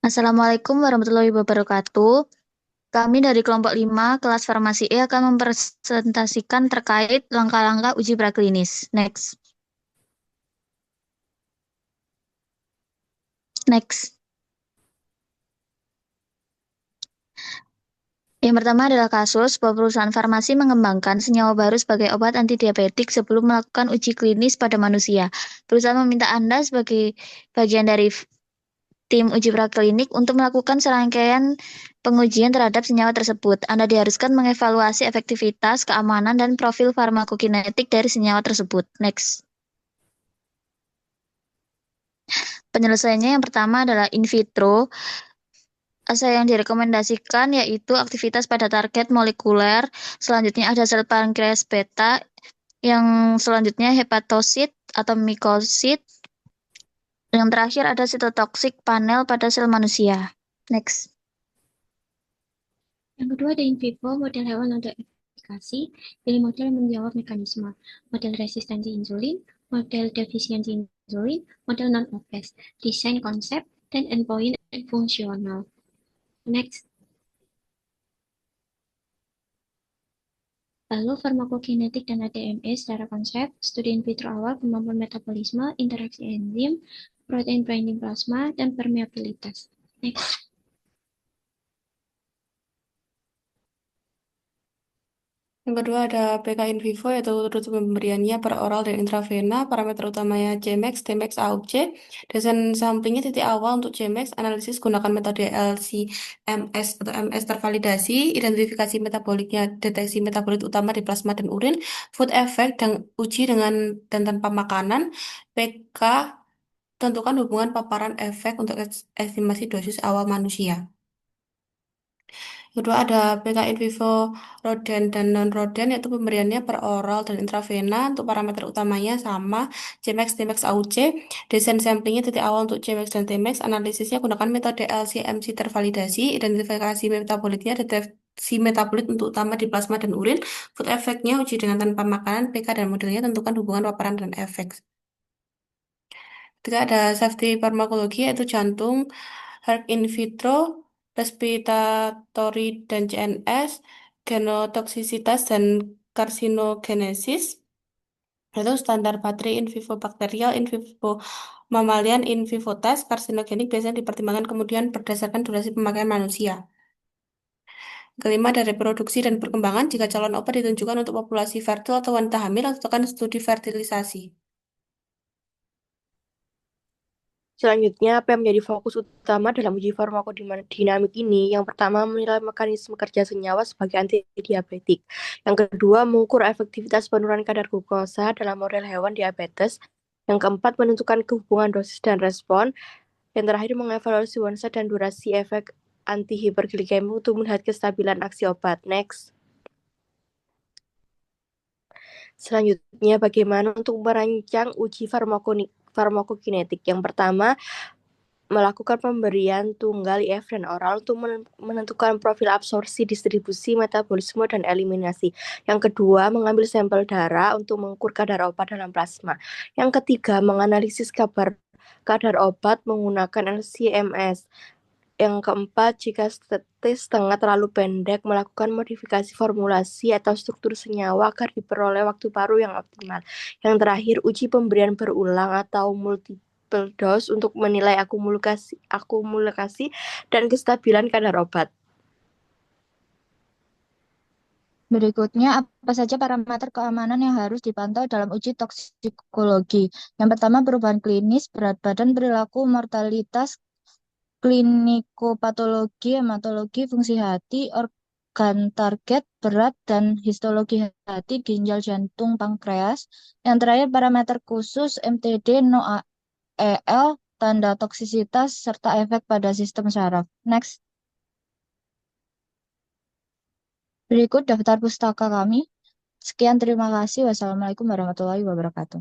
Assalamualaikum warahmatullahi wabarakatuh. Kami dari kelompok 5 kelas farmasi E akan mempresentasikan terkait langkah-langkah uji praklinis. Next. Next. Yang pertama adalah kasus bahwa perusahaan farmasi mengembangkan senyawa baru sebagai obat antidiabetik sebelum melakukan uji klinis pada manusia. Perusahaan meminta Anda sebagai bagian dari tim uji praklinik untuk melakukan serangkaian pengujian terhadap senyawa tersebut. Anda diharuskan mengevaluasi efektivitas, keamanan, dan profil farmakokinetik dari senyawa tersebut. Next. Penyelesaiannya yang pertama adalah in vitro. Asal yang direkomendasikan yaitu aktivitas pada target molekuler. Selanjutnya ada sel pankreas beta. Yang selanjutnya hepatosit atau mikosit. Yang terakhir ada sitotoksik panel pada sel manusia. Next. Yang kedua ada in vivo, model hewan untuk efikasi, dari model yang menjawab mekanisme, model resistensi insulin, model defisiensi insulin, model non-obes, desain konsep, dan endpoint fungsional. Next. Lalu farmakokinetik dan ADME secara konsep, studi in vitro awal, kemampuan metabolisme, interaksi enzim, protein binding plasma, dan permeabilitas. Next. Yang kedua ada PK in vivo, yaitu rute pemberiannya per oral dan intravena, parameter utamanya Cmax, Tmax, AUC, desain samplingnya titik awal untuk Cmax, analisis gunakan metode LC-MS atau MS tervalidasi, identifikasi metaboliknya, deteksi metabolit utama di plasma dan urin, food effect, dan uji dengan dan tanpa makanan, PK, tentukan hubungan paparan efek untuk estimasi dosis awal manusia. Kedua ada PK in vivo roden dan non-roden, yaitu pemberiannya per oral dan intravena. Untuk parameter utamanya sama Cmax, Tmax, AUC. Desain samplingnya titik awal untuk Cmax dan Tmax. Analisisnya gunakan metode LC-MC tervalidasi. Identifikasi metabolitnya, deteksi metabolit untuk utama di plasma dan urin. Food effect-nya uji dengan tanpa makanan. PK dan modelnya tentukan hubungan paparan dan efek. Ketika ada safety farmakologi, yaitu jantung, heart in vitro, respiratory dan CNS, genotoksisitas dan karsinogenesis, itu standar baterai in vivo bakterial, in vivo mamalian, in vivo test, karsinogenik biasanya dipertimbangkan kemudian berdasarkan durasi pemakaian manusia. Kelima, ada reproduksi dan perkembangan. Jika calon obat ditunjukkan untuk populasi fertil atau wanita hamil, lakukan studi fertilisasi. Selanjutnya, apa yang menjadi fokus utama dalam uji farmakodinamik ini? Yang pertama, menilai mekanisme kerja senyawa sebagai antidiabetik. Yang kedua, mengukur efektivitas penurunan kadar glukosa dalam model hewan diabetes. Yang keempat, menentukan hubungan dosis dan respon. Yang terakhir, mengevaluasi onset dan durasi efek antihiperglikemi untuk melihat kestabilan aksi obat. Next. Selanjutnya, bagaimana untuk merancang uji farmakokinetik? Yang pertama, melakukan pemberian tunggal IF dan oral untuk menentukan profil absorpsi, distribusi, metabolisme, dan eliminasi. Yang kedua, mengambil sampel darah untuk mengukur kadar obat dalam plasma. Yang ketiga, menganalisis kadar obat menggunakan LC-MS. Yang keempat, jika tes setengah terlalu pendek, melakukan modifikasi formulasi atau struktur senyawa agar diperoleh waktu paru yang optimal. Yang terakhir, uji pemberian berulang atau multiple dose untuk menilai akumulasi dan kestabilan kadar obat. Berikutnya, apa saja parameter keamanan yang harus dipantau dalam uji toksikologi? Yang pertama, perubahan klinis, berat badan, perilaku, mortalitas, klinikopatologi, hematologi, fungsi hati, organ target, berat, dan histologi hati, ginjal, jantung, pankreas. Yang terakhir, parameter khusus, MTD, NOAEL, tanda toksisitas, serta efek pada sistem saraf. Next. Berikut daftar pustaka kami. Sekian, terima kasih. Wassalamualaikum warahmatullahi wabarakatuh.